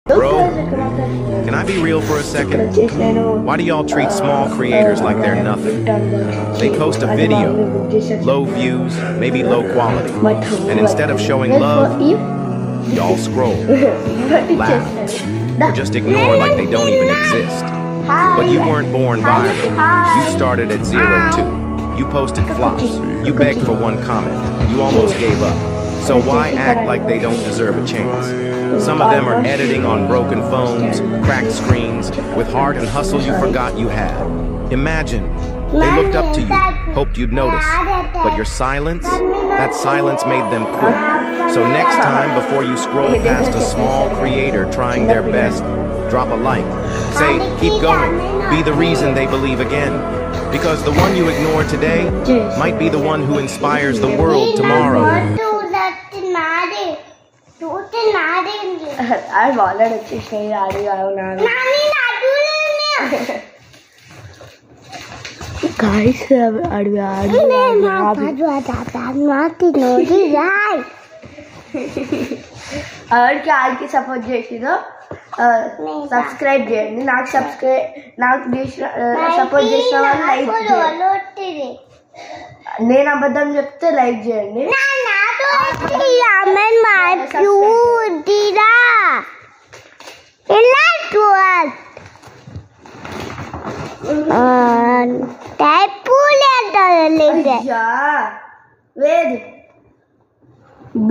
Bro, can I be real for a second? Why do y'all treat small creators like they're nothing? They post a video, low views, maybe low quality, and instead of showing love, y'all scroll, laugh, or just ignore like they don't even exist. But you weren't born viral. You started at 0 too. You posted flops. You begged for one comment. You almost gave up. So why act like they don't deserve a chance? Some of them are editing on broken phones, cracked screens, with heart and hustle you forgot you had. Imagine, they looked up to you, hoped you'd notice, but your silence, that silence made them quit. So next time, before you scroll past a small creator trying their best, drop a like. Say, keep going, be the reason they believe again. Because the one you ignore today might be the one who inspires the world tomorrow. I wanted to say guys, support subscribe చేయండి నాకు support చేసిన వాళ్ళు like చేయండి నేను అబద్ధం చెప్తే like చేయండి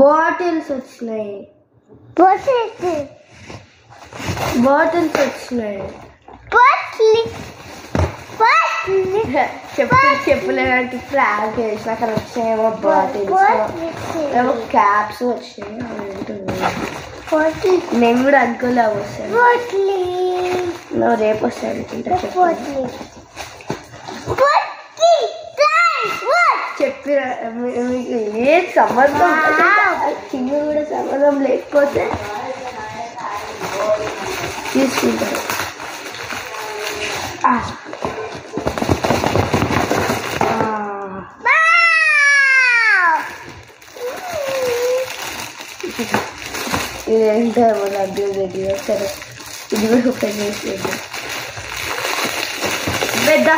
bottles వచ్చినాయి చెప్పులేనంటే ఫ్లాగ్ వేసిన అక్కడ వచ్చాయేమో బాటిల్స్ ఏమో క్యాప్స్ వచ్చినాయి నేను కూడా అనుకోలే వస్తాను నువ్వు రేపు వస్తాను చెప్పిన మీకు ఏ సంబంధం చిన్న కూడా సంబంధం లేకపోతే తీసుకుంటారు ఇదేంటో మన అడ్డు రెడీ సరే ఇది కూడా ఓపెన్ చేసేది పెద్ద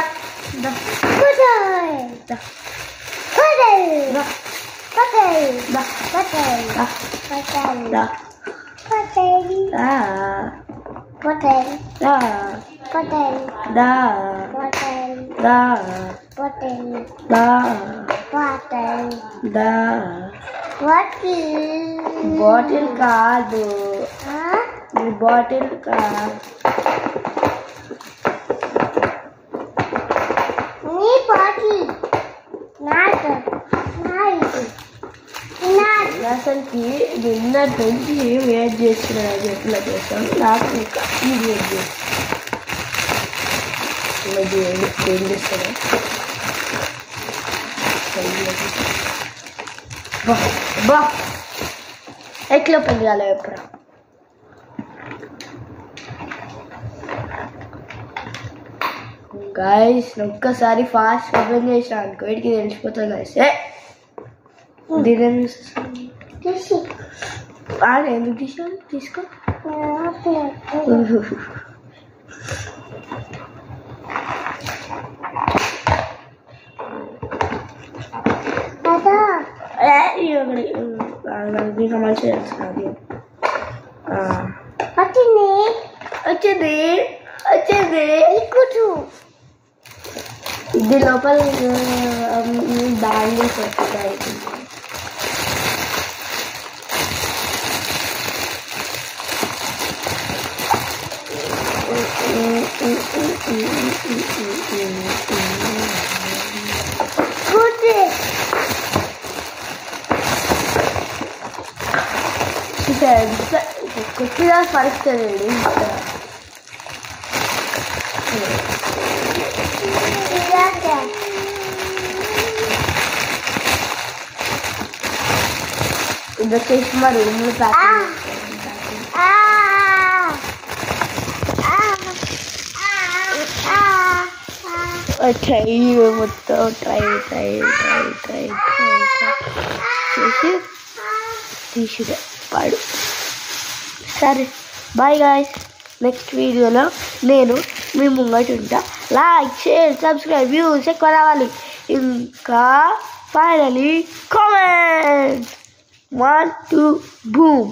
బాటిల్ కాదు బాటిల్ కాదు అసలుకి నిన్నటి నుంచి ఏం వెయిట్ చేస్తున్నాను ఎట్లా చేస్తాం నాకు ఈ వెయిట్ చేస్తాను ఏం చేస్తాను బా ఎట్లా ఓపెన్ చేయాలి ఎప్పుడు గాయస్ ఒక్కసారి ఫాస్ట్ ఓపెన్ చేసిన అనుకో వీటికి తెలిసిపోతుంది గాయస్ ఎందుకు తీసుకోవాలి తీసుకో మీకు మంచిగా తెలుసు వచ్చింది ఇది లోపల బ్యాంగిల్స్ వస్తాయి కొద్దిగా పరుస్తుంది ఇది వచ్చేసి మా రూమ్లో ప్యాకింగ్ ట్రై మొత్తం ట్రై చేసి తీసుడే పాడు సరే బాయ్ గాయ్స్. నెక్స్ట్ వీడియోలో నేను మీ ముంగట ఉంటా. లైక్, షేర్, సబ్స్క్రైబ్, వ్యూస్ ఎక్కువ రావాలి. ఇంకా ఫైనలీ కామెంట్స్ 1 2 బూమ్.